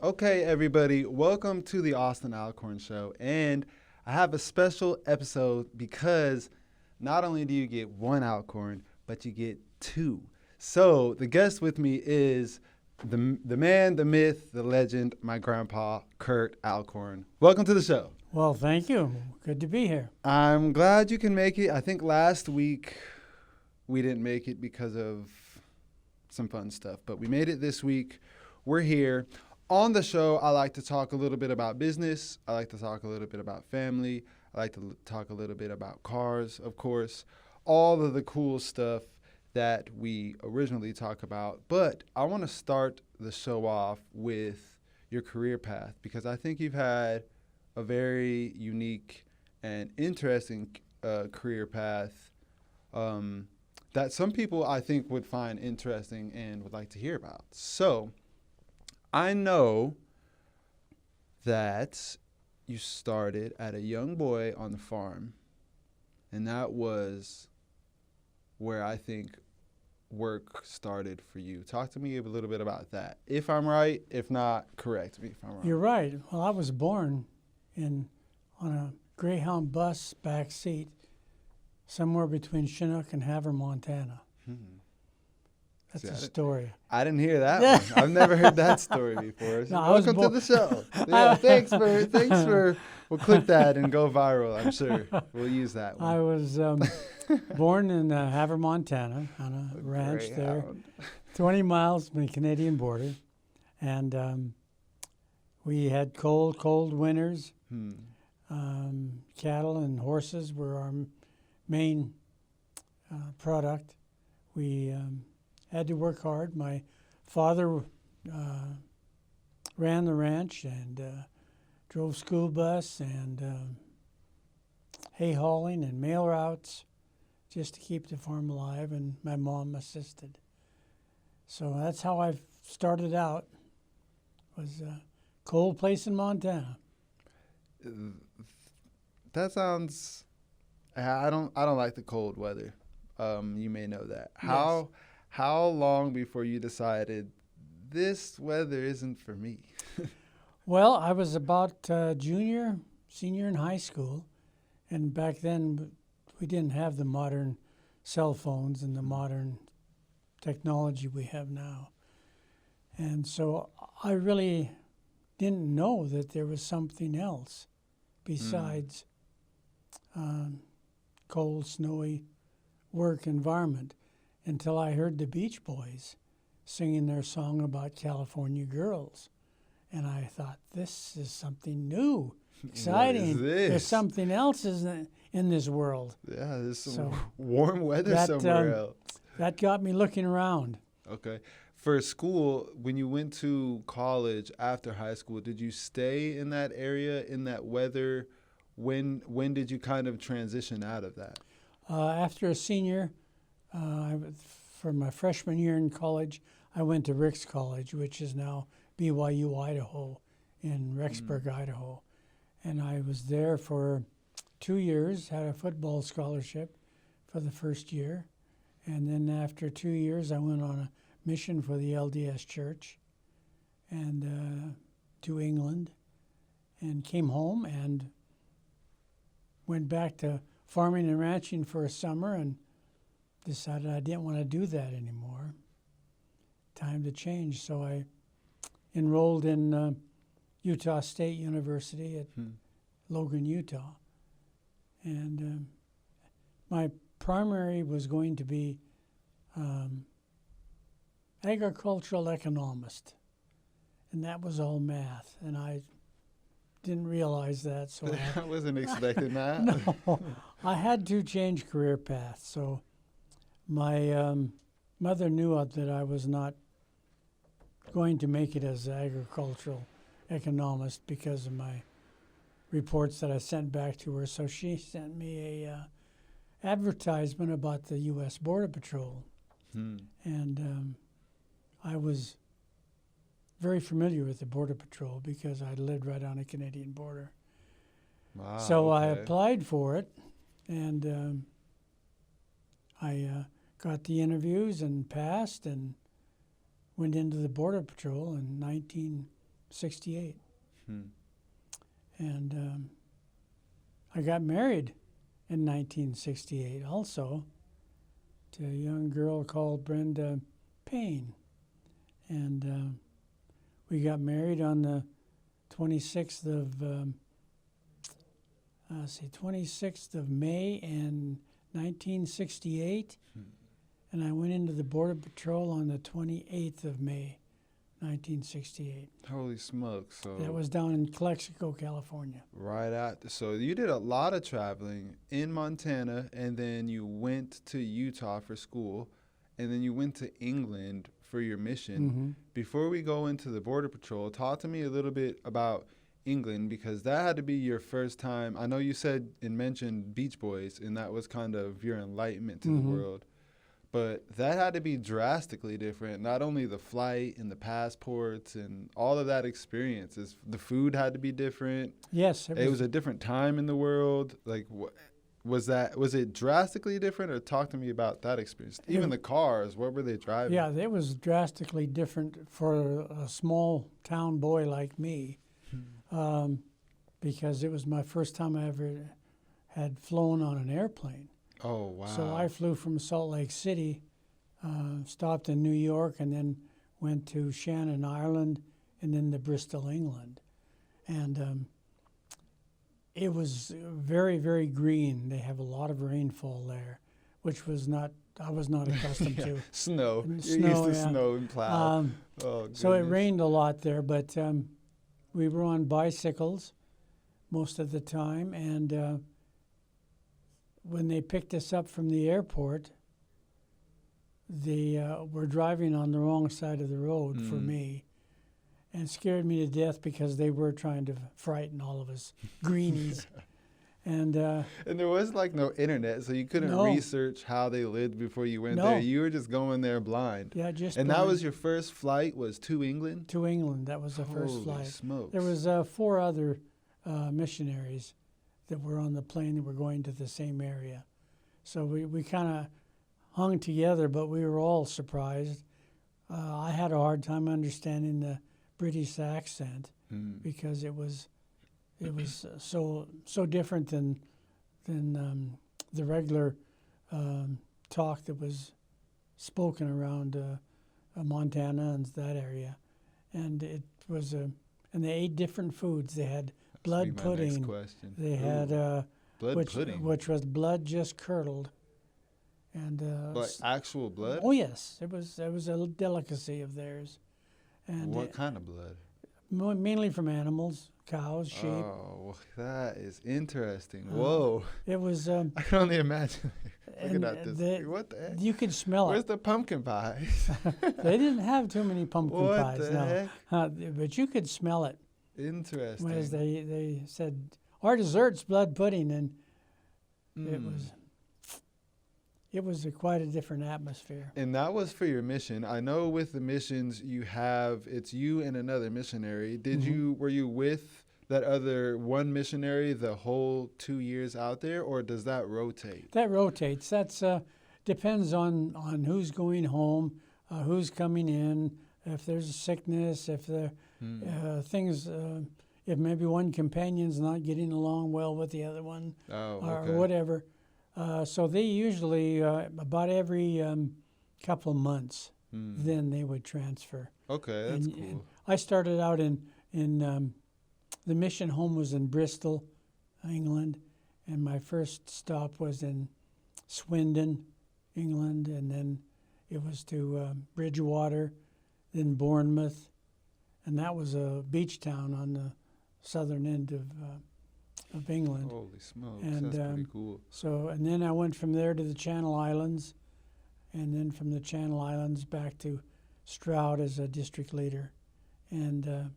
Okay, everybody, welcome to the Austin Alcorn Show. And I have a special episode because not only do you get one Alcorn, but you get two. So the guest with me is the man, the myth, the legend, my grandpa, Kurt Alcorn. Welcome to the show. Well, thank you. Good to be here. I'm glad you can make it. I think last week we didn't make it because of some fun stuff, but we made it this week. We're here. On the show, I like to talk a little bit about business. I like to talk a little bit about family. I like to talk a little bit about cars, of course, all of the cool stuff that we originally talk about. But I want to start the show off with your career path because I think you've had a very unique and interesting career path that some people I think would find interesting and would like to hear about. So I know that you started at a young boy on the farm, and that was where I think work started for you. Talk to me a little bit about that. If I'm right, if not, correct me if I'm wrong. You're right. Well, I was born on a Greyhound bus back seat somewhere between Chinook and Havre, Montana. That's a story. I didn't hear that one. I've never heard that story before. So No, welcome to the show. Yeah, thanks for. We'll clip that and go viral. I'm sure we'll use that one. I was born in Havre, Montana, on a ranch there, 20 miles from the Canadian border, and we had cold winters. Cattle and horses were our main product. We had to work hard. My father ran the ranch and drove school bus and hay hauling and mail routes just to keep the farm alive, and my mom assisted. So that's how I started out, was a cold place in Montana. That sounds. I don't like the cold weather. You may know that. Yes. How long before you decided this weather isn't for me? Well, I was about senior in high school, and back then we didn't have the modern cell phones and the modern technology we have now. And so I really didn't know that there was something else besides cold, snowy work environment until I heard the Beach Boys singing their song about California girls. And I thought, this is something new, exciting. What is this? There's something else in this world. Yeah, there's some So warm weather somewhere else. That got me looking around. Okay. For school, when you went to college after high school, did you stay in that area, in that weather? When did you kind of transition out of that? After a senior, for my freshman year in college, I went to Ricks College, which is now BYU, Idaho, in Rexburg, Idaho. And I was there for 2 years, had a football scholarship for the first year. And then after 2 years, I went on a mission for the LDS Church and to England, and came home and went back to farming and ranching for a summer and decided I didn't want to do that anymore. Time to change. So I enrolled in Utah State University at Logan, Utah. And my primary was going to be agricultural economist. And that was all math. And I didn't realize that. So I wasn't expecting that. No, I had to change career paths. So my mother knew that I was not going to make it as an agricultural economist because of my reports that I sent back to her. So she sent me a advertisement about the U.S. Border Patrol. And I was very familiar with the Border Patrol because I lived right on the Canadian border. Wow, So I okay. applied for it, and I got the interviews and passed and went into the Border Patrol in '68. Hmm. And I got married in 1968 also to a young girl called Brenda Payne. And we got married on the 26th of 26th of May in 1968, and I went into the Border Patrol on the 28th of May, 1968. Holy smokes! So That was down in Calexico, California. right after, so you did a lot of traveling in Montana, and then you went to Utah for school, and then you went to England for your mission. Mm-hmm. Before we go into the Border Patrol, talk to me a little bit about England, because that had to be your first time. I know you said and mentioned Beach Boys, and that was kind of your enlightenment to the Mm-hmm. world. But that had to be drastically different. Not only the flight and the passports and all of that experiences, the food had to be different. Yes, It was a different time in the world. Like, was it drastically different, or talk to me about that experience? Even the cars, what were they driving? Yeah, it was drastically different for a small town boy like me, because it was my first time I ever had flown on an airplane. Oh, wow. So I flew from Salt Lake City, stopped in New York, and then went to Shannon, Ireland, and then to Bristol, England. And it was very, very green. They have a lot of rainfall there, which I was not accustomed to. Snow. And You're snow, used to yeah. snow and plow. Oh, So it goodness. rained a lot there, but we were on bicycles most of the time, and when they picked us up from the airport, they were driving on the wrong side of the road for me, and it scared me to death because they were trying to frighten all of us greenies. And And there was like no internet, so you couldn't No. research how they lived before you went No. there. You were just going there blind. yeah, just And that blind was your first flight, was to England? to England. That was the first Holy flight. smokes. There was 4 other missionaries that were on the plane that were going to the same area. So we kind of hung together, but we were all surprised. I had a hard time understanding the British accent because it was so different than the regular talk that was spoken around Montana and that area. And it was and they ate different foods. They had blood That's gonna be my next pudding. question. They Ooh, had blood pudding. which was blood just curdled, and Like actual blood? oh yes, it was a delicacy of theirs, and What kind of blood? mainly from animals, cows, sheep. Oh, that is interesting. Whoa. It was I can only imagine. Looking and at this. what the heck? you could smell Where's it. the pumpkin pies? They didn't have too many pumpkin What pies, the no, heck? but you could smell it. Interesting. Whereas they said our dessert's blood pudding, and Mm. it was quite a different atmosphere. And that was for your mission. I know with the missions it's you and another missionary. Were you with that other one missionary the whole 2 years out there, or does that rotate? That rotates. That's depends on who's going home, who's coming in, if there's a sickness, if there things, if maybe one companion's not getting along well with the other one, Oh, or okay. whatever. So they usually about every couple of months, then they would transfer. Okay, that's and cool. I started out in the mission home was in Bristol, England, and my first stop was in Swindon, England, and then it was to Bridgewater, then Bournemouth, and that was a beach town on the southern end of England. Holy smokes, And, that's pretty cool. So, and then I went from there to the Channel Islands, and then from the Channel Islands back to Stroud as a district leader, and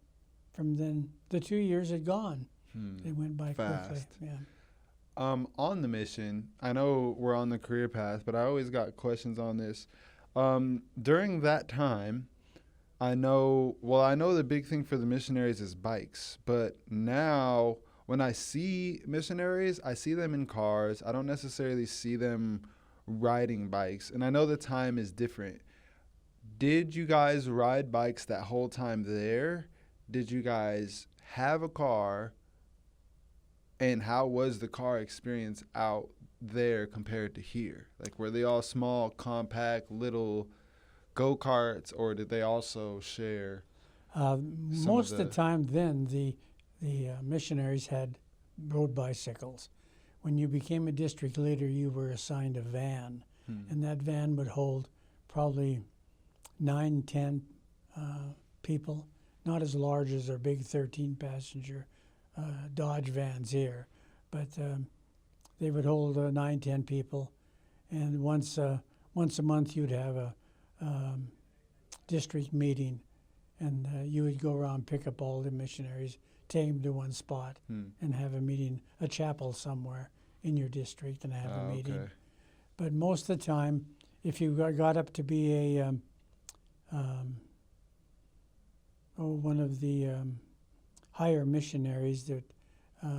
from then the 2 years had gone. They went by quickly. Fast. Yeah. On the mission, I know we're on the career path, but I always got questions on this. During that time, I know the big thing for the missionaries is bikes, but now when I see missionaries, I see them in cars. I don't necessarily see them riding bikes, and I know the time is different. Did you guys ride bikes that whole time there? did you guys have a car, and how was the car experience out there compared to here? Like, were they all small, compact, little go-karts, or did they also share Most of the time then, the missionaries had road bicycles. When you became a district leader, you were assigned a van, and that van would hold probably 9, 10 people, not as large as our big 13-passenger Dodge vans here, but they would hold 9, 10 people, and once a month you'd have a district meeting, and you would go around, pick up all the missionaries, take them to one spot, and have a meeting, a chapel somewhere in your district, and have a meeting. Okay. But most of the time, if you got up to be a one of the higher missionaries that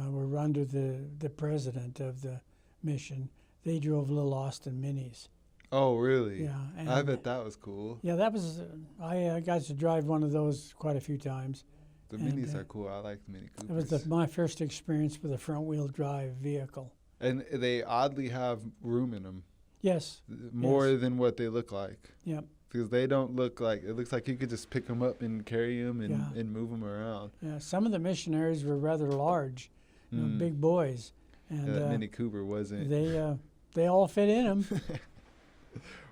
were under the president of the mission, they drove little Austin Minis. Oh, really? Yeah, and I bet that was cool. yeah, that was I got to drive one of those quite a few times. The And, minis are cool. I like the Mini It was Coopers. my first experience with a front-wheel drive vehicle. And they oddly have room in them, Yes. more than what they look like. Yep. Because they don't look like, it looks like you could just pick them up and carry them and, Yeah. and move them around. Yeah. Some of the missionaries were rather large, you know, big boys, and Yeah, that Mini Cooper wasn't. they all fit in them.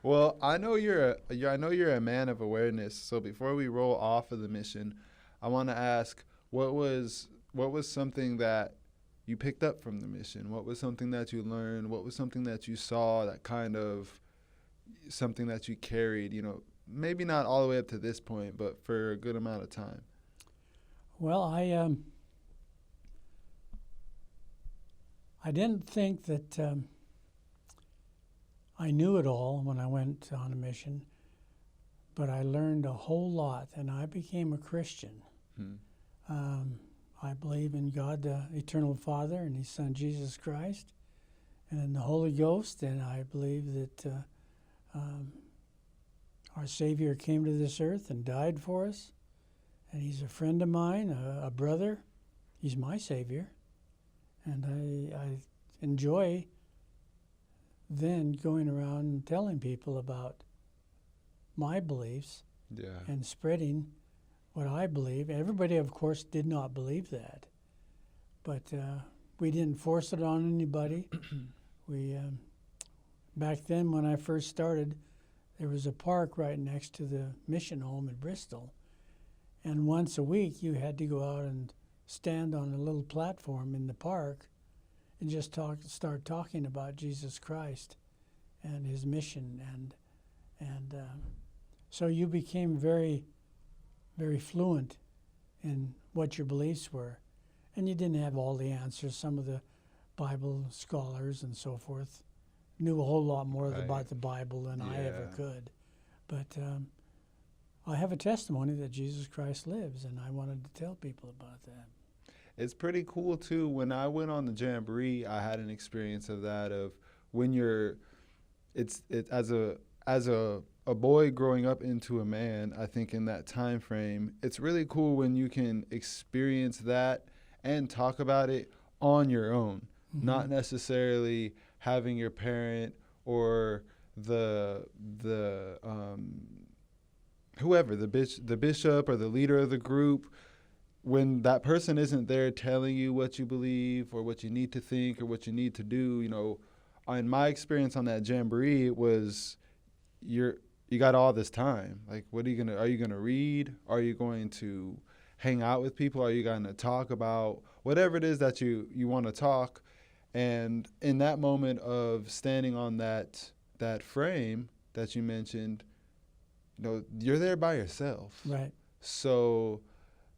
Well, I know you're a man of awareness. So before we roll off of the mission, I want to ask, what was something that you picked up from the mission? What was something that you learned? What was something that you saw that kind of something that you carried, maybe not all the way up to this point, but for a good amount of time? Well, I didn't think that I knew it all when I went on a mission, but I learned a whole lot, and I became a Christian. I believe in God, the Eternal Father, and His Son, Jesus Christ, and in the Holy Ghost, and I believe that our Savior came to this earth and died for us, and He's a friend of mine, a brother. He's my Savior, and I enjoy then going around and telling people about my beliefs Yeah. and spreading what I believe. Everybody, of course, did not believe that, but we didn't force it on anybody. We back then, when I first started, there was a park right next to the mission home in Bristol, and once a week you had to go out and stand on a little platform in the park and just start talking about Jesus Christ and His mission, and so you became very, very fluent in what your beliefs were, and you didn't have all the answers. Some of the Bible scholars and so forth knew a whole lot more Right. about the Bible than I ever Yeah. could, but I have a testimony that Jesus Christ lives, and I wanted to tell people about that. It's pretty cool too. When I went on the Jamboree, I had an experience of that, of when you're, it's as a boy growing up into a man. I think in that time frame, it's really cool when you can experience that and talk about it on your own, not necessarily having your parent or the whoever, the bishop or the leader of the group. When that person isn't there telling you what you believe or what you need to think or what you need to do, in my experience on that Jamboree, it was you got all this time. Like, are you gonna read? Are you going to hang out with people? Are you going to talk about whatever it is that you want to talk? And in that moment of standing on that frame that you mentioned, you're there by yourself. Right. So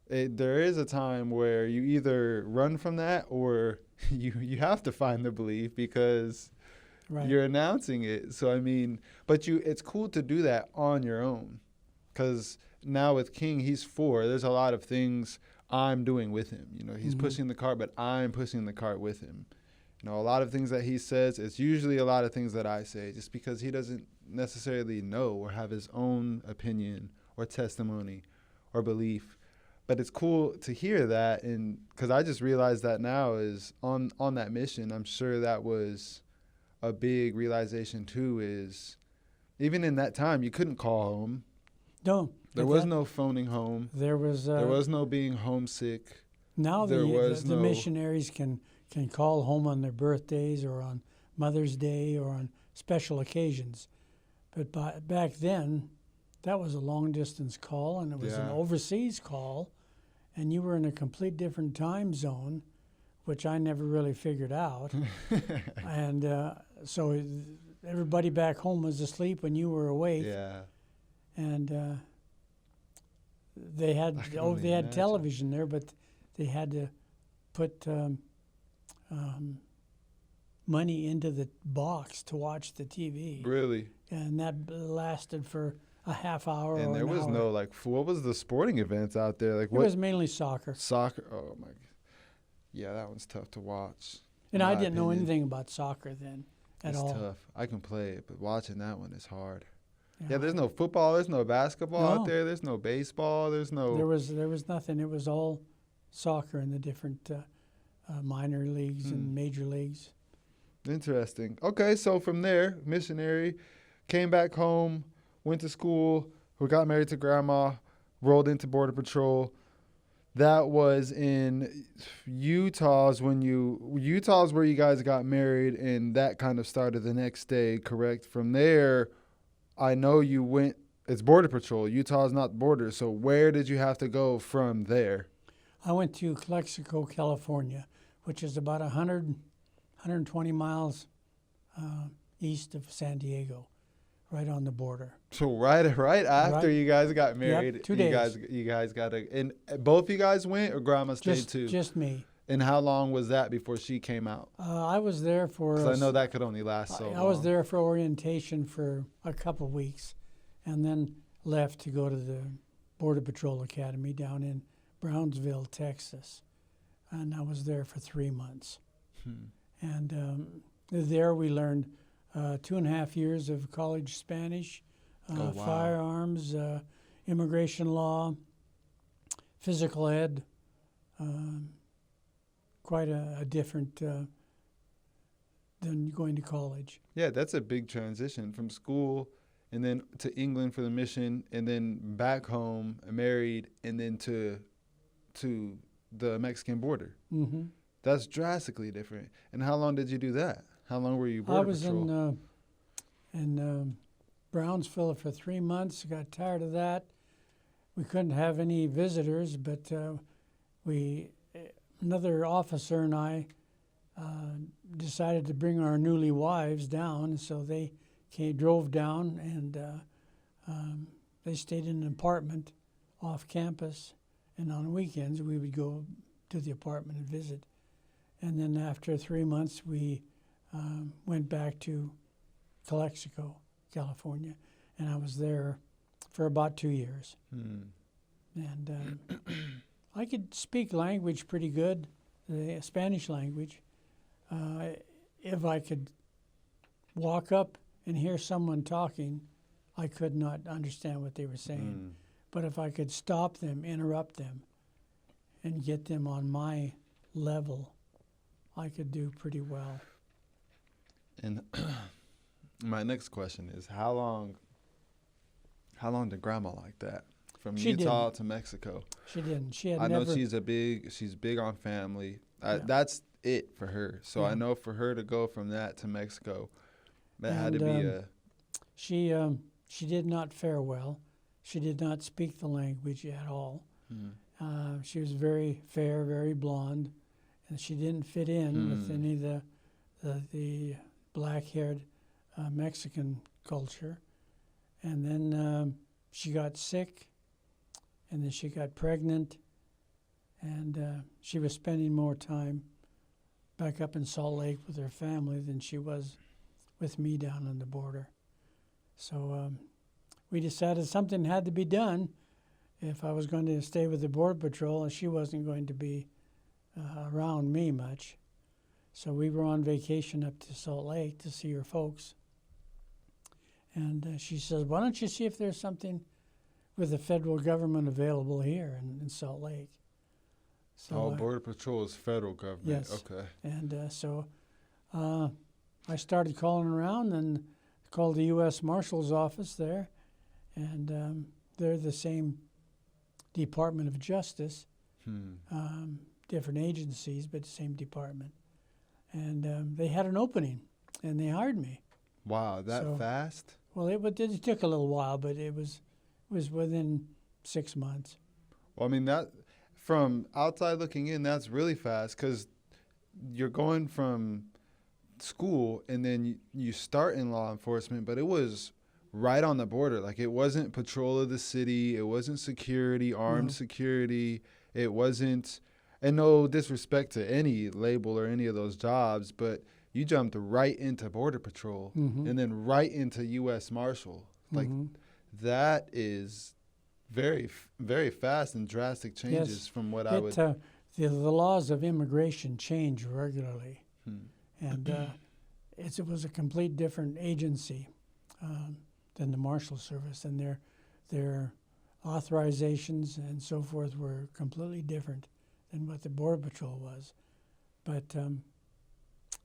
there is a time where you either run from that or you have to find the belief because Right. you're announcing it. So, but it's cool to do that on your own, because now with King, he's 4. There's a lot of things I'm doing with him. He's pushing the cart, but I'm pushing the cart with him. A lot of things that he says, it's usually a lot of things that I say, just because he doesn't necessarily know or have his own opinion or testimony or belief. But it's cool to hear that, and because I just realized that now is on that mission. I'm sure that was a big realization too. Is even in that time you couldn't call home. No, There but was that- no phoning home. There was. There was no being homesick. Now there was the no- missionaries can call home on their birthdays or on Mother's Day or on special occasions. But back then, that was a long distance call, and it was an Yeah. overseas call, and you were in a complete different time zone, which I never really figured out. And so everybody back home was asleep when you were awake, Yeah. and they had I can only they had imagine. television there, but they had to put money into the box to watch the TV, Really. and that lasted for a half hour. And or there an was hour. no like, what was the sporting events out there? Like It what? was mainly soccer, Soccer. Oh my. Yeah, that one's tough to watch. and in I my didn't know opinion. anything about soccer then at It's all. tough. I can play it, but watching that one is hard. Yeah. Yeah, there's no football, there's no basketball out No. there, there's no baseball, there's no. There was nothing. It was all soccer in the different minor leagues and major leagues. Interesting. Okay, so from there, missionary, came back home, went to school, who got married to grandma, rolled into Border Patrol. That was in Utah's where you guys got married, and that kind of started the next day, correct? From there, I know you went. It's Border Patrol. Utah's not border. So where did you have to go from there? I went to Calexico, California, which is about 120 miles east of San Diego, right on the border. So right after Right. you guys got married, 2 you guys got to, and both you guys went, or grandma stayed too? Just me. And how long was that before she came out? I was there for. Because I know that could only last so long. I was there for orientation for a couple weeks, and then left to go to the Border Patrol Academy down in Brownsville, Texas, and I was there for 3 months. And there we learned 2.5 years of college Spanish, Oh, wow. firearms, immigration law, physical ed. Quite a different than going to college. Yeah, that's a big transition from school and then to England for the mission and then back home, married, and then to the Mexican border. Mm-hmm. That's drastically different. And how long did you do that? How long were you Border I was Patrol? in Brownsville for 3 months. Got tired of that. We couldn't have any visitors, but another officer and I decided to bring our newly wives down, so they drove down, and they stayed in an apartment off campus, and on weekends we would go to the apartment and visit. And then after 3 months, we went back to Calexico, California, and I was there for about 2 years. And I could speak language pretty good, the Spanish language. If I could walk up and hear someone talking, I could not understand what they were saying. But if I could stop them, interrupt them, and get them on my level, I could do pretty well. And my next question is, how long did grandma like that? From She Utah didn't. to Mexico. She didn't. She had I never. know she's big on family. Yeah. That's it for her. So Yeah. I know for her to go from that to Mexico, that had to And, be a. She did not fare well. She did not speak the language at all. She was very fair, very blonde, and she didn't fit in with any of the black-haired Mexican culture. And then she got sick, and then she got pregnant, and she was spending more time back up in Salt Lake with her family than she was with me down on the border. So we decided something had to be done if I was going to stay with the Border Patrol, and she wasn't going to be around me much. So we were on vacation up to Salt Lake to see her folks. And she says, "Why don't you see if there's something with the federal government available here in Salt Lake. So Border Patrol is federal government. yes. Okay. And so I started calling around and called the U.S. Marshal's office there, and they're the same Department of Justice, different agencies, but the same department. And they had an opening, and they hired me. Wow, that fast? Well, it took a little while, but it was within 6 months. Well, I mean, that from outside looking in, that's really fast because you're going from school and then you start in law enforcement, but it was right on the border. Like, it wasn't patrol of the city. It wasn't security, armed security. It wasn't, and no disrespect to any label or any of those jobs, but you jumped right into Border Patrol and then right into U.S. Marshal. Like, that is very, very fast and drastic changes from what I would. The laws of immigration change regularly, and it was a complete different agency than the Marshal Service, and their authorizations and so forth were completely different than what the Border Patrol was. But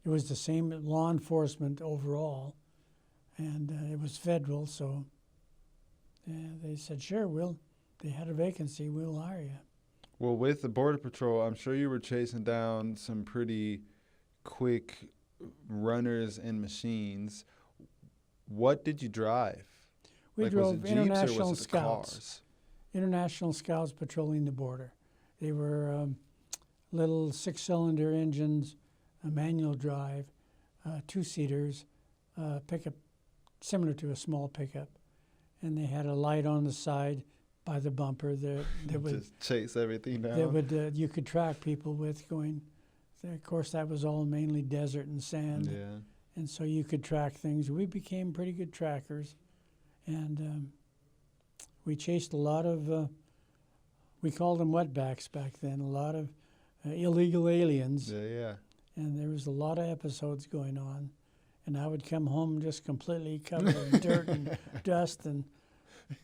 it was the same law enforcement overall, and it was federal, so they said, sure, they had a vacancy, we'll hire you. Well, with the Border Patrol, I'm sure you were chasing down some pretty quick runners and machines. What did you drive? We drove was it Jeeps International or was it the Scouts. cars? International Scouts patrolling the border. They were little 6-cylinder engines, a manual drive, 2-seaters, pickup, similar to a small pickup. And they had a light on the side by the bumper that would just chase everything down. That would you could track people with going. Of course, that was all mainly desert and sand, and so you could track things. We became pretty good trackers, and we chased a lot of. We called them wetbacks back then. A lot of illegal aliens. Yeah. And there was a lot of episodes going on, and I would come home just completely covered in dirt and dust, and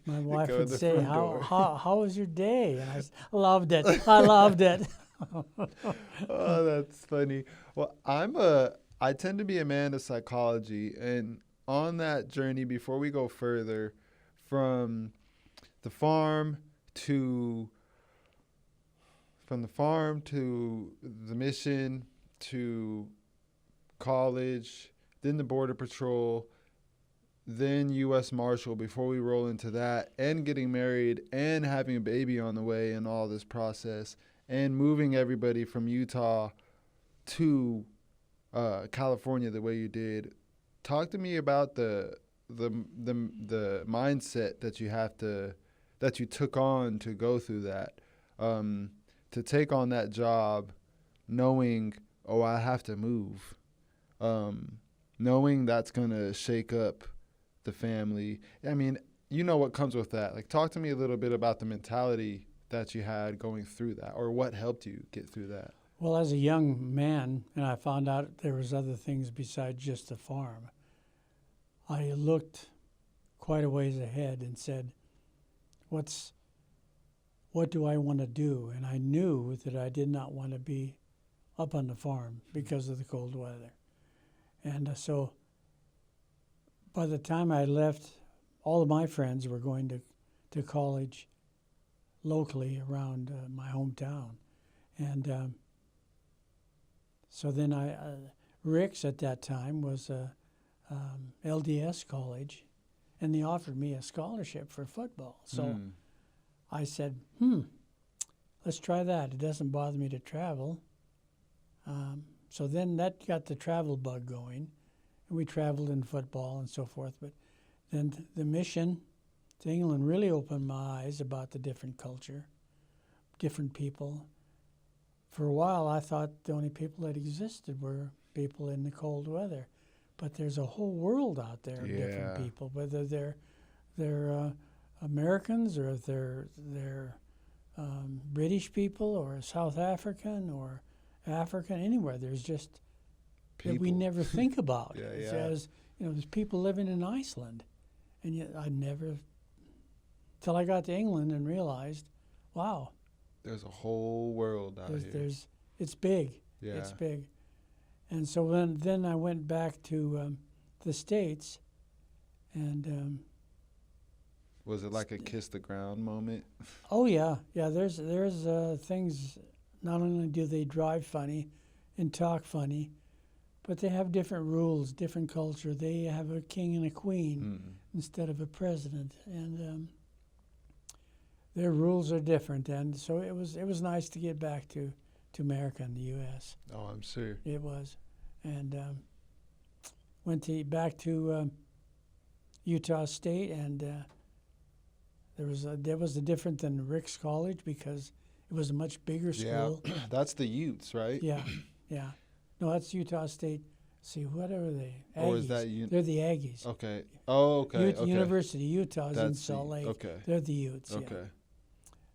my wife would say, how was your day? And I loved it. I loved it. Oh, that's funny. Well, I tend to be a man of psychology, and on that journey, before we go further, from the farm to the mission to college, then the Border Patrol, then U.S. Marshal, before we roll into that, and getting married and having a baby on the way and all this process, and moving everybody from Utah to California the way you did. Talk to me about the mindset that you took on to go through that, to take on that job, knowing, I have to move, knowing that's gonna shake up the family. I mean, you know what comes with that. Like, talk to me a little bit about the mentality that you had going through that, or what helped you get through that. Well, as a young man, and I found out there was other things besides just the farm, I looked quite a ways ahead and said, what do I want to do? And I knew that I did not want to be up on the farm because of the cold weather. And so by the time I left, all of my friends were going to college locally around my hometown. And so then Rick's at that time was LDS college, and they offered me a scholarship for football. So I said, let's try that. It doesn't bother me to travel. So then that got the travel bug going, and we traveled in football and so forth. But then the mission to England really opened my eyes about the different culture, different people. For a while, I thought the only people that existed were people in the cold weather. But there's a whole world out there of different people, whether they're Americans or if they're British people or South African or African, anywhere. There's just people that we never think about. As, there's people living in Iceland, and yet I never till I got to England and realized, wow, There's a whole world out here. it's big. Yeah. It's big. And so then I went back to the States, and Was it like a kiss the ground moment? oh yeah, there's things. Not only do they drive funny and talk funny, but they have different rules, different culture. They have a king and a queen instead of a president, and their rules are different. And so it was nice to get back to America and the U.S. Oh, I'm sure. It was, and went back to Utah State, and there was a different than Rick's College because it was a much bigger school. Yeah, that's the Utes, right? Yeah. No, that's Utah State. See, what are they? Aggies. Or is that They're the Aggies. Okay. Oh, okay. Okay. University of Utah is in That's Salt Lake. Okay. They're the Utes. Okay.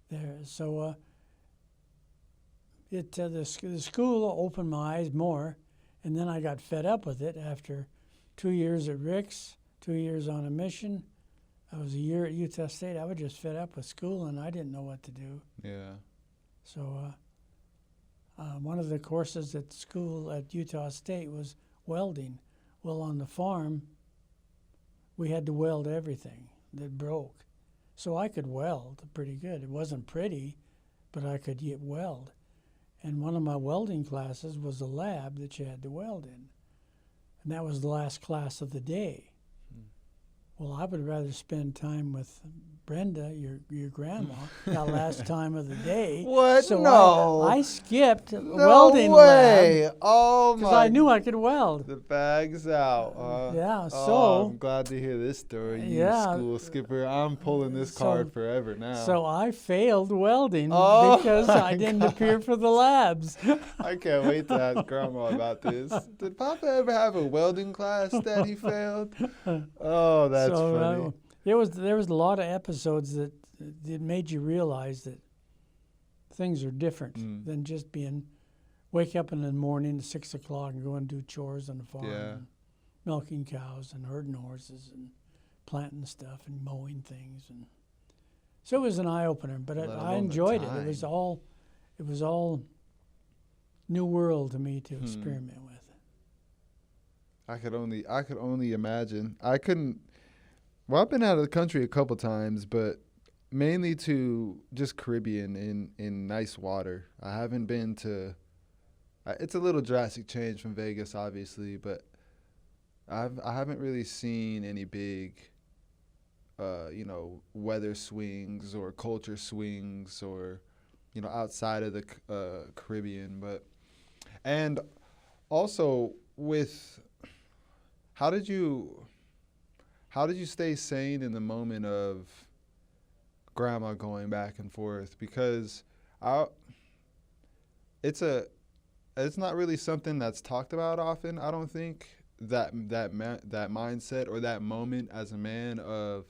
Yeah. There. So the school opened my eyes more, and then I got fed up with it after 2 years at Rick's, 2 years on a mission. I was a year at Utah State. I was just fed up with school, and I didn't know what to do. Yeah. So one of the courses at school at Utah State was welding. Well, on the farm, we had to weld everything that broke. So I could weld pretty good. It wasn't pretty, but I could weld. And one of my welding classes was a lab that you had to weld in. And that was the last class of the day. Well, I would rather spend time with Brenda, your grandma, that last time of the day. What? So No. I skipped No welding way. lab Oh my. because I knew I could weld. The bag's out. Yeah, Oh, so I'm glad to hear this story, you Yeah. school skipper. I'm pulling this So- card forever now. so I failed welding Oh because my I didn't appear for the labs. I can't wait to ask Grandma about this. Did Papa ever have a welding class that he failed? Oh, that's So funny. there was a lot of episodes that made you realize that things are different than just wake up in the morning at 6 o'clock and go and do chores on the farm, Yeah. and milking cows and herding horses and planting stuff and mowing things, and so it was an eye opener. But Let I alone the enjoyed it. time. It was all new world to me to experiment with. I could only imagine. I couldn't. Well, I've been out of the country a couple times, but mainly to just Caribbean in nice water. I haven't been to. It's a little drastic change from Vegas, obviously, but I haven't really seen any big, weather swings or culture swings or, outside of the Caribbean. And also with. How did you stay sane in the moment of Grandma going back and forth? Because it's not really something that's talked about often. I don't think that mindset or that moment as a man of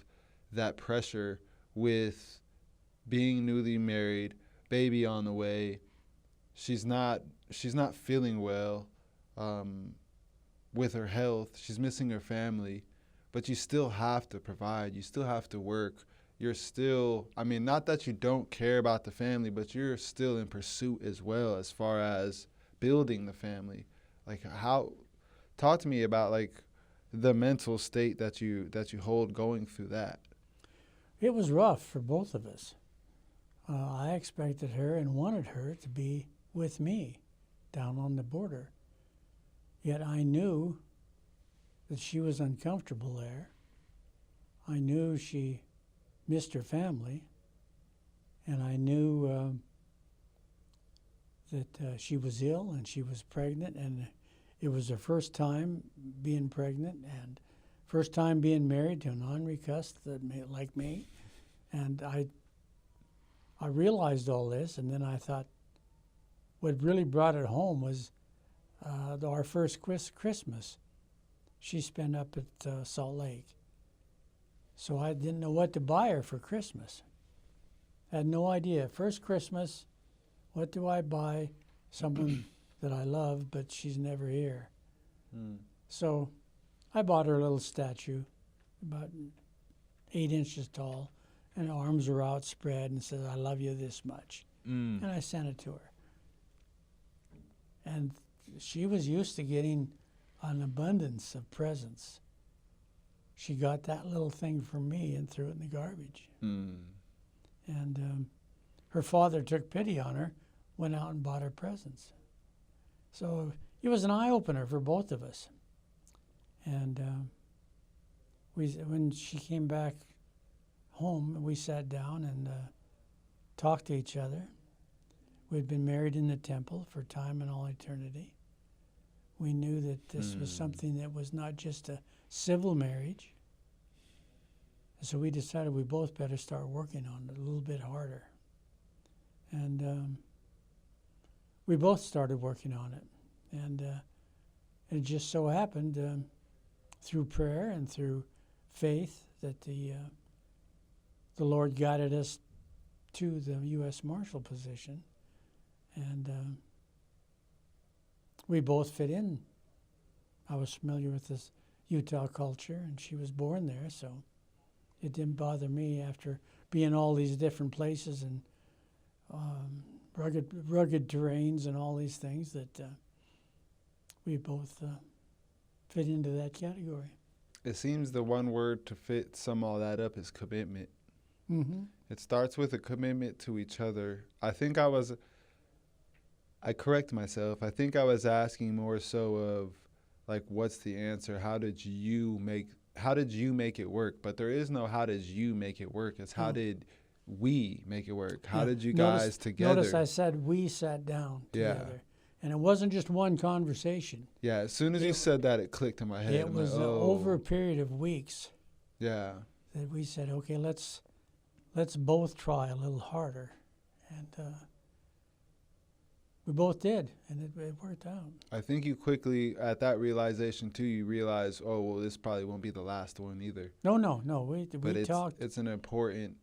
that pressure with being newly married, baby on the way. She's not feeling well. With her health, she's missing her family, but you still have to provide. You still have to work. You're still, not that you don't care about the family, but you're still in pursuit as well as far as building the family. Talk to me about the mental state that you hold going through that. It was rough for both of us. I expected her and wanted her to be with me down on the border. Yet I knew that she was uncomfortable there. I knew she missed her family, and I knew that she was ill and she was pregnant, and it was her first time being pregnant and first time being married to a non-recussed like me. And I realized all this, and then I thought what really brought it home was our first Christmas she spent up at Salt Lake. So I didn't know what to buy her for Christmas. I had no idea. First Christmas, what do I buy someone that I love, but she's never here? So I bought her a little statue, about 8 inches tall, and arms were outspread and said, "I love you this much." Mm. And I sent it to her. And she was used to getting an abundance of presents. She got that little thing from me and threw it in the garbage. Mm. And her father took pity on her, went out and bought her presents. So it was an eye-opener for both of us. And when she came back home, we sat down and talked to each other. We'd been married in the temple for time and all eternity. We knew that this was something that was not just a civil marriage. So we decided we both better start working on it a little bit harder. And we both started working on it. And it just so happened through prayer and through faith that the Lord guided us to the U.S. Marshal position. And we both fit in. I was familiar with this Utah culture, and she was born there, so it didn't bother me after being all these different places and rugged terrains and all these things that we both fit into that category. It seems the one word to sum all that up is commitment. Mm-hmm. It starts with a commitment to each other. I correct myself. I think I was asking more so of, like, what's the answer? How did you make it work? But there is no how did you make it work. It's how did we make it work? How did you guys together? Notice I said we sat down together. And it wasn't just one conversation. Yeah, as soon as you said that, it clicked in my head. It was over a period of weeks. Yeah. That we said, okay, let's both try a little harder. And we both did, and it worked out. I think you quickly, at that realization too, you realize, oh, well, this probably won't be the last one either. No. We talked. It's an important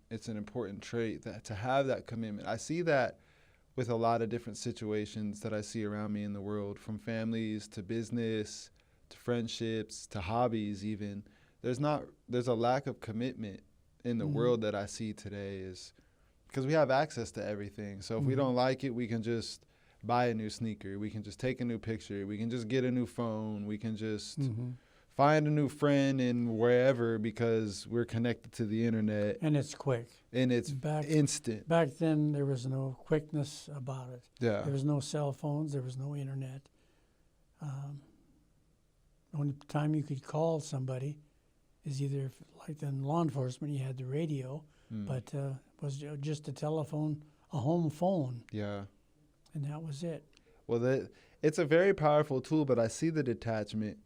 trait that to have that commitment. I see that with a lot of different situations that I see around me in the world, from families to business to friendships to hobbies even. There's a lack of commitment in the world that I see today, is because we have access to everything. So if we don't like it, we can just buy a new sneaker. We can just take a new picture. We can just get a new phone. We can just find a new friend in wherever because we're connected to the internet. And it's quick. And it's instant. Back then, there was no quickness about it. Yeah. There was no cell phones. There was no internet. The only time you could call somebody is either, like in law enforcement, you had the radio, but was just a telephone, a home phone. Yeah. And that was it. Well, it's a very powerful tool, but I see the detachment.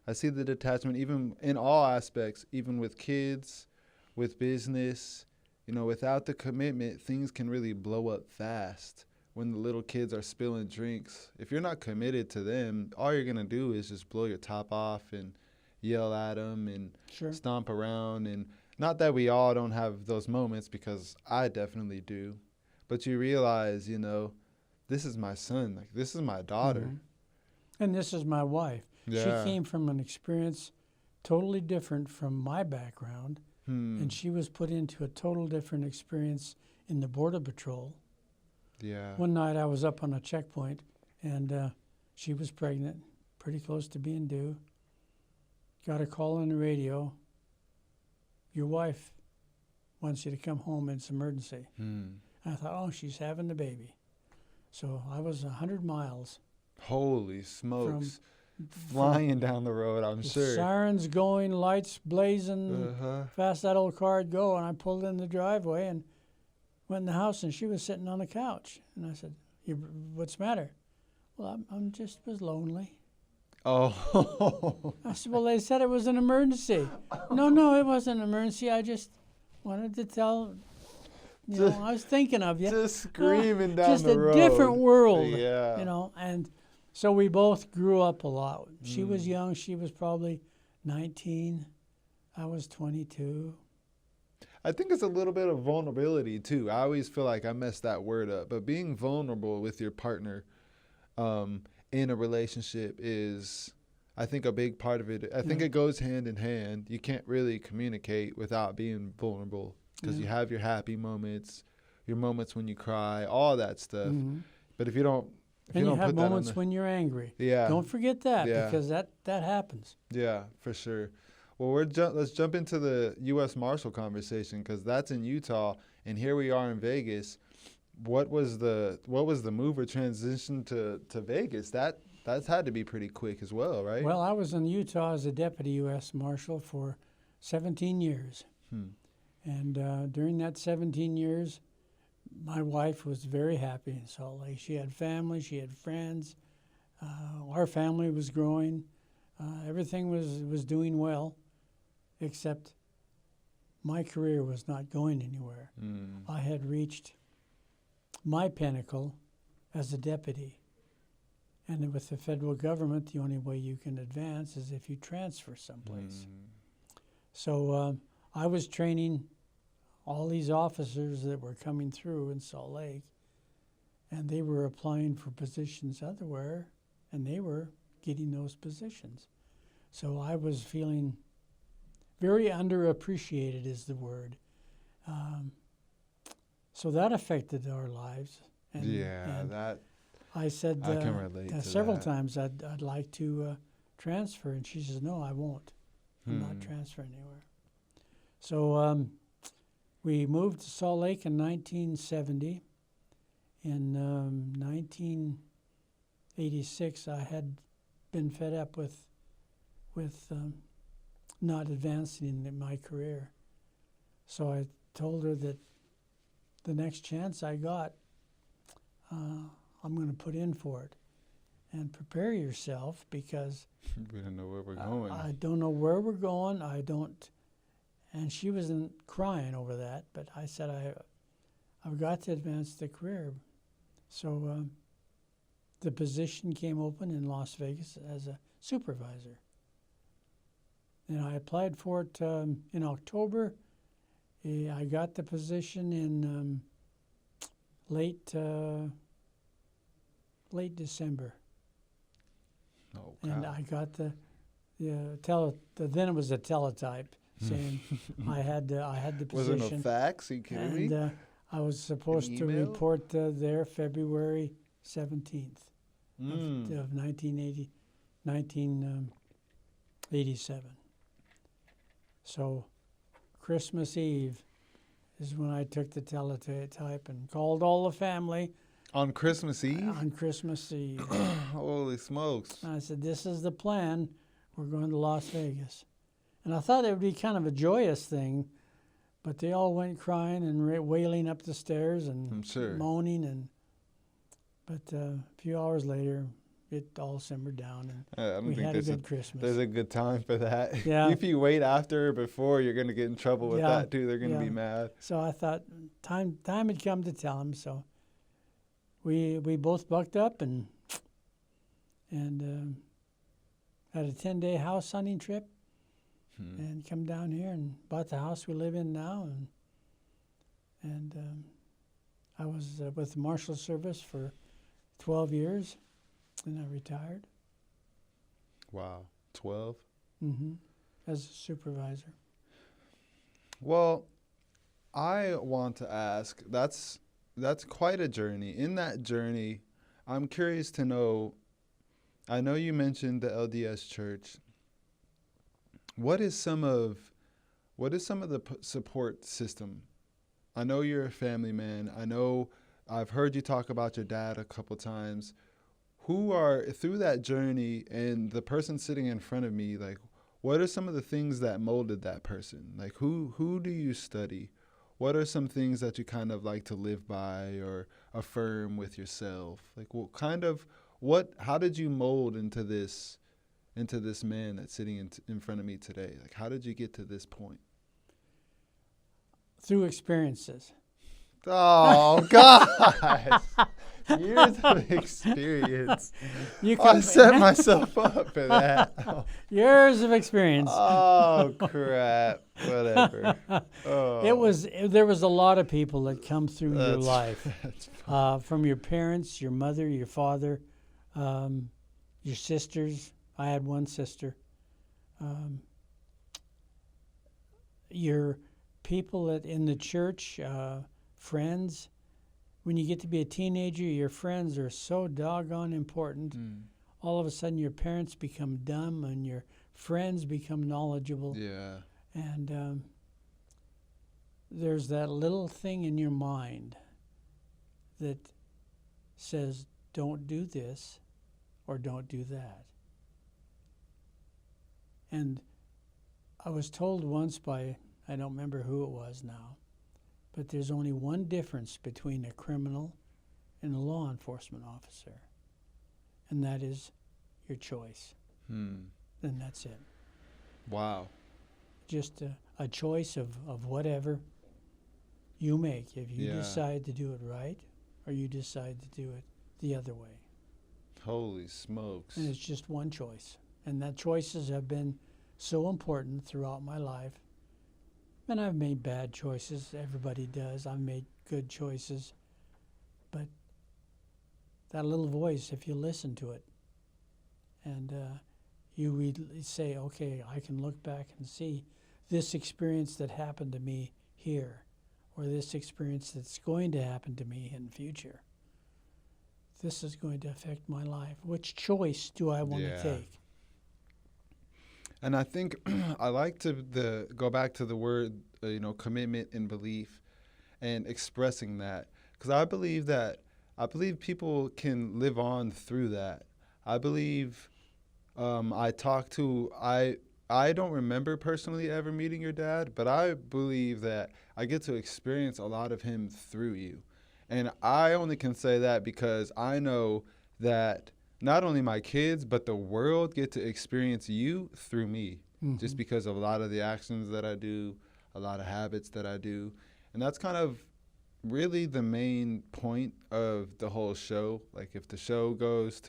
I see the detachment even in all aspects, even with kids, with business. You know, without the commitment, things can really blow up fast. When the little kids are spilling drinks, if you're not committed to them, all you're going to do is just blow your top off and yell at them and stomp around. And not that we all don't have those moments, because I definitely do. But you realize, you know, this is my son. Like, this is my daughter. And this is my wife. Yeah. She came from an experience totally different from my background. And she was put into a total different experience in the Border Patrol. Yeah. One night I was up on a checkpoint, and she was pregnant, pretty close to being due. Got a call on the radio. Your wife wants you to come home. It's emergency. I thought, oh, she's having the baby. So I was 100 miles. Holy smokes. Flying down the road, I'm sure. Sirens going, lights blazing, fast that old car would go. And I pulled in the driveway and went in the house, and she was sitting on the couch. And I said, what's the matter? Well, I'm just was lonely. Oh. I said, well, they said it was an emergency. No, it wasn't an emergency. I just wanted to tell, I was thinking of you. Just screaming down the road. Just a different world, yeah. And so we both grew up a lot. She was young. She was probably 19. I was 22. I think it's a little bit of vulnerability, too. I always feel like I messed that word up. But being vulnerable with your partner in a relationship is, I think, a big part of it. I think it goes hand in hand. You can't really communicate without being vulnerable. because Yeah. you have your happy moments, your moments when you cry, all that stuff. But if you don't, And you have put that on moments when you're angry. yeah, Don't forget that, Yeah. because that happens. yeah, for sure. Well, let's jump into the U.S. Marshal conversation because that's in Utah, and here we are in Vegas. What was the move or transition to Vegas? That's had to be pretty quick as well, right? Well, I was in Utah as a deputy U.S. Marshal for 17 years. Hmm. And during that 17 years, my wife was very happy in Salt Lake. She had family, she had friends. Our family was growing. Everything was doing well, except my career was not going anywhere. I had reached my pinnacle as a deputy. And with the federal government, the only way you can advance is if you transfer someplace. So I was training all these officers that were coming through in Salt Lake, and they were applying for positions elsewhere, and they were getting those positions. So I was feeling very underappreciated is the word. So that affected our lives. And, and that I said I can relate to several that. times I'd like to transfer, and she says, no, I won't. I'm not transferring anywhere. So we moved to Salt Lake in 1970. In 1986, I had been fed up with not advancing in my career. So I told her that the next chance I got, I'm going to put in for it. And prepare yourself, because we don't know where we're going. I don't know where we're going. I don't. And she wasn't crying over that, but I said, I've got to advance the career. So the position came open in Las Vegas as a supervisor. And I applied for it in October. I got the position in late December. Oh, And God. I got then it was a teletype saying I had the position. Was it no fax? Are you kidding me? And I was supposed to email? report there February 17th of 1987. So Christmas Eve is when I took the teletype and called all the family On Christmas Eve? on Christmas Eve. Holy smokes. And I said, this is the plan. We're going to Las Vegas. And I thought it would be kind of a joyous thing, but they all went crying and wailing up the stairs and I'm sure. moaning. But a few hours later, it all simmered down, and I don't we think had a there's good Christmas. there's a good time for that. Yeah. If you wait after or before, you're going to get in trouble with Yeah. that, too. They're going to Yeah. be mad. So I thought time had come to tell him. So we both bucked up and had a 10-day house hunting trip and come down here and bought the house we live in now. And I was with the Marshal Service for 12 years, and I retired. Wow. 12? As a supervisor. Well, I want to ask, that's quite a journey. In that journey, I'm curious to know, I know you mentioned the LDS Church. What is some of the support system? I know you're a family man. I know I've heard you talk about your dad a couple times. Who are, through that journey, and the person sitting in front of me, like, what are some of the things that molded that person? Like, who do you study? What are some things that you kind of like to live by or affirm with yourself? Like, how did you mold into this man that's sitting in front of me today? Like, how did you get to this point? Through experiences. Oh, God. Years of experience. I set myself up for that. Years of experience. Oh, crap. Whatever. Oh. There was a lot of people that come through your life. That's From your parents, your mother, your father, your sisters. I had one sister. Your people that in the church, friends, when you get to be a teenager, your friends are so doggone important. All of a sudden, your parents become dumb and your friends become knowledgeable. Yeah. And there's that little thing in your mind that says, don't do this or don't do that. And I was told once by, I don't remember who it was now, but there's only one difference between a criminal and a law enforcement officer, and that is your choice. And that's it. Wow. Just a choice of whatever you make. If you decide to do it right or you decide to do it the other way. Holy smokes. And it's just one choice. And that choices have been so important throughout my life. And I've made bad choices. Everybody does. I've made good choices. But that little voice, if you listen to it, and you say, okay, I can look back and see this experience that happened to me here, or this experience that's going to happen to me in the future. This is going to affect my life. Which choice do I want to take? And I think I like to go back to the word, commitment and belief, and expressing that, because I believe people can live on through that. I believe I don't remember personally ever meeting your dad, but I believe that I get to experience a lot of him through you. And I only can say that because I know that not only my kids, but the world get to experience you through me, just because of a lot of the actions that I do, a lot of habits that I do. And that's kind of really the main point of the whole show. Like if the show goes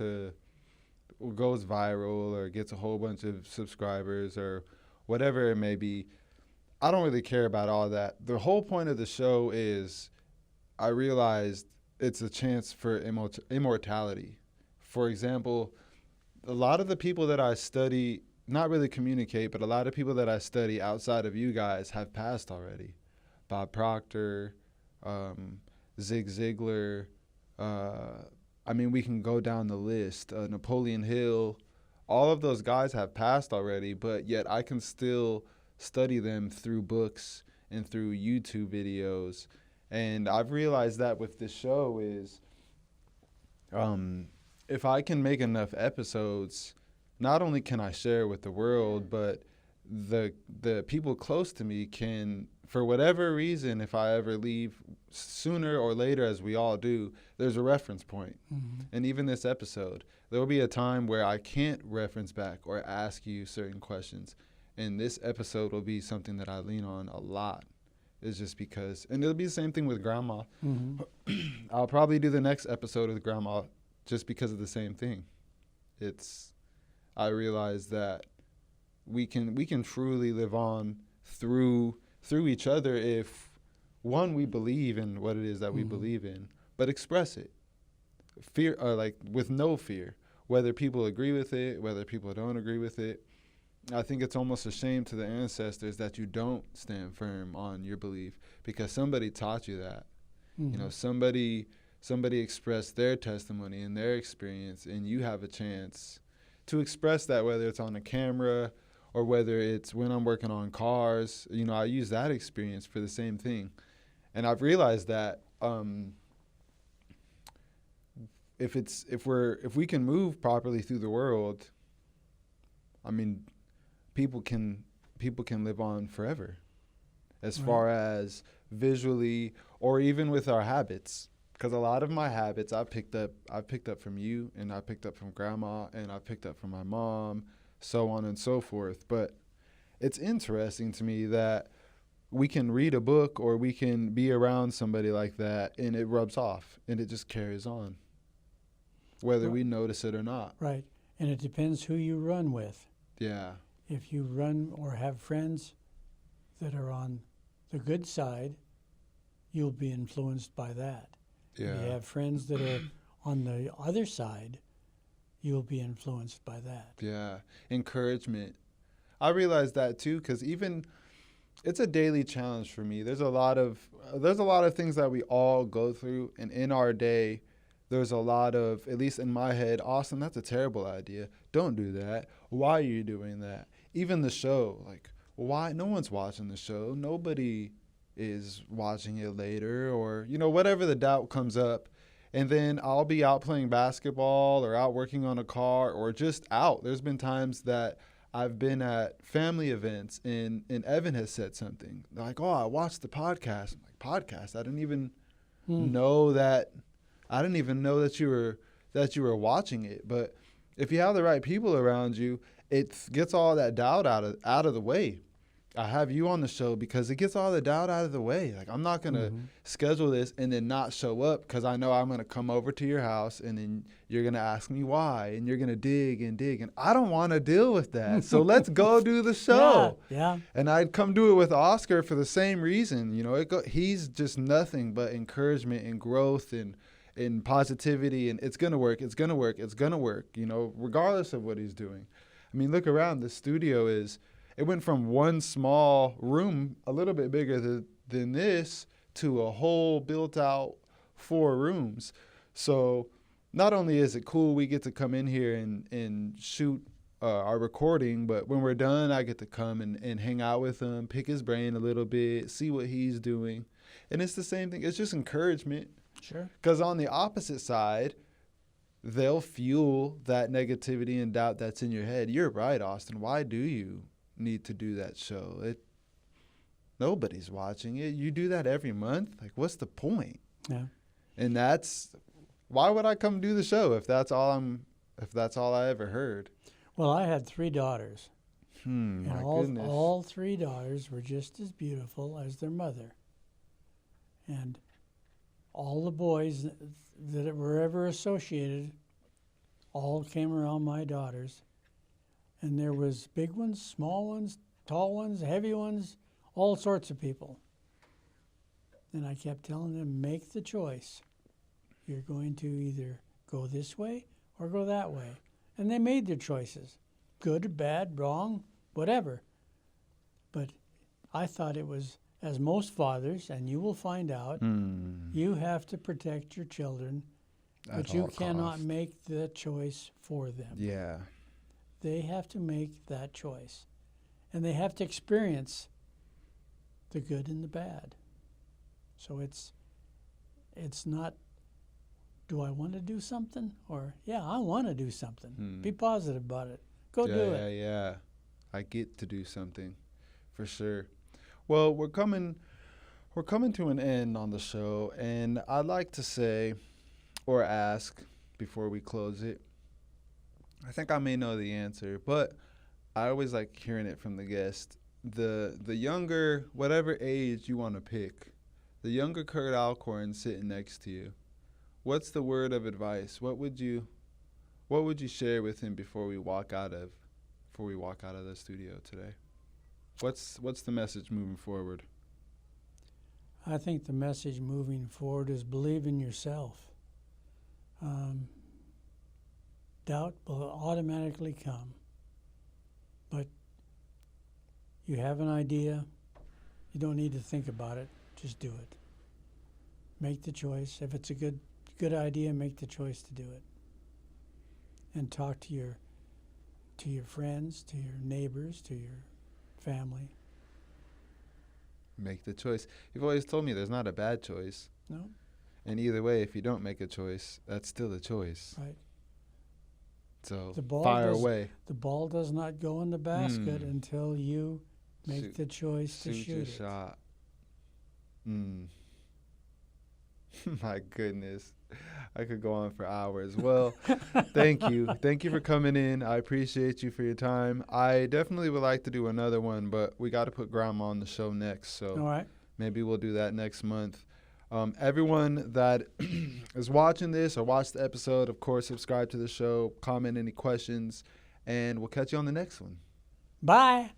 viral or gets a whole bunch of subscribers or whatever it may be, I don't really care about all that. The whole point of the show is I realized it's a chance for immortality. For example, a lot of the people that I study, not really communicate, but a lot of people that I study outside of you guys have passed already. Bob Proctor, Zig Ziglar, we can go down the list. Napoleon Hill, all of those guys have passed already, but yet I can still study them through books and through YouTube videos. And I've realized that with this show is, if I can make enough episodes, not only can I share with the world, but the people close to me can, for whatever reason, if I ever leave sooner or later, as we all do, there's a reference point. And even this episode, there will be a time where I can't reference back or ask you certain questions. And this episode will be something that I lean on a lot. It's just because, and it'll be the same thing with Grandma. I'll probably do the next episode with Grandma just because of the same thing. I realize that we can truly live on through each other if, one, we believe in what it is that we believe in, but express it. Fear, with no fear, whether people agree with it, whether people don't agree with it. I think it's almost a shame to the ancestors that you don't stand firm on your belief because somebody taught you that. Somebody expressed their testimony and their experience, and you have a chance to express that, whether it's on a camera or whether it's when I'm working on cars. I use that experience for the same thing. And I've realized that if we can move properly through the world, people can live on forever, as far as visually or even with our habits. Because a lot of my habits I picked up from you, and I picked up from Grandma, and I picked up from my mom, so on and so forth. But it's interesting to me that we can read a book or we can be around somebody like that, and it rubs off, and it just carries on, whether we notice it or not. Right. And it depends who you run with. Yeah. If you run or have friends that are on the good side, you'll be influenced by that. Yeah. If you have friends that are on the other side, you'll be influenced by that. Yeah. Encouragement. I realized that too, because even it's a daily challenge for me. There's a lot of things that we all go through, and in our day, there's a lot of, at least in my head, Austin, that's a terrible idea. Don't do that. Why are you doing that? Even the show, like, why? No one's watching the show. Nobody is watching it later, or whatever the doubt comes up. And then I'll be out playing basketball or out working on a car or just out. There's been times that I've been at family events and Evan has said something. They're like, oh, I watched the podcast. I'm like, podcast? I didn't even know that. I didn't even know that you were watching it. But if you have the right people around you, it gets all that doubt out of the way. I have you on the show because it gets all the doubt out of the way. Like, I'm not going to schedule this and then not show up because I know I'm going to come over to your house and then you're going to ask me why and you're going to dig. And I don't want to deal with that. So let's go do the show. Yeah. And I'd come do it with Oscar for the same reason. He's just nothing but encouragement and growth and positivity, and it's going to work. It's going to work. It's going to work, regardless of what he's doing. I mean, look around. The studio it went from one small room, a little bit bigger than this, to a whole built-out 4 rooms. So not only is it cool we get to come in here and shoot our recording, but when we're done, I get to come and hang out with him, pick his brain a little bit, see what he's doing. And it's the same thing. It's just encouragement. Sure. Because on the opposite side, they'll fuel that negativity and doubt that's in your head. You're right, Austin. Why do you need to do that show? Nobody's watching it. You do that every month. Like, what's the point? Yeah. And why would I come do the show if that's all I ever heard? Well, I had 3 daughters. My goodness. All 3 daughters were just as beautiful as their mother. And all the boys that were ever associated all came around my daughters. And there was big ones, small ones, tall ones, heavy ones, all sorts of people. And I kept telling them, make the choice. You're going to either go this way or go that way. And they made their choices, good, bad, wrong, whatever. But I thought it was, as most fathers, and you will find out, you have to protect your children, but you cannot make the choice for them. Yeah. They have to make that choice. And they have to experience the good and the bad. So it's not, do I want to do something? Or, yeah, I want to do something. Be positive about it. Go do it. Yeah. I get to do something, for sure. Well, we're coming to an end on the show, and I'd like to say or ask before we close it, I think I may know the answer, but I always like hearing it from the guest. The younger, whatever age you want to pick, the younger Kurt Alcorn sitting next to you, what's the word of advice? What would you share with him before we walk out of the studio today? What's the message moving forward? I think the message moving forward is believe in yourself. Doubt will automatically come. But you have an idea, you don't need to think about it, just do it. Make the choice. If it's a good idea, make the choice to do it. And talk to your friends, to your neighbors, to your family. Make the choice. You've always told me there's not a bad choice. No? And either way, if you don't make a choice, that's still a choice. Right. So fire away. The ball does not go in the basket until you make the choice to shoot your it. Shot. My goodness. I could go on for hours. Well, thank you. Thank you for coming in. I appreciate you for your time. I definitely would like to do another one, but we got to put Grandma on the show next. So All right. maybe we'll do that next month. Everyone that is watching this or watched the episode, of course, subscribe to the show, comment any questions, and we'll catch you on the next one. Bye.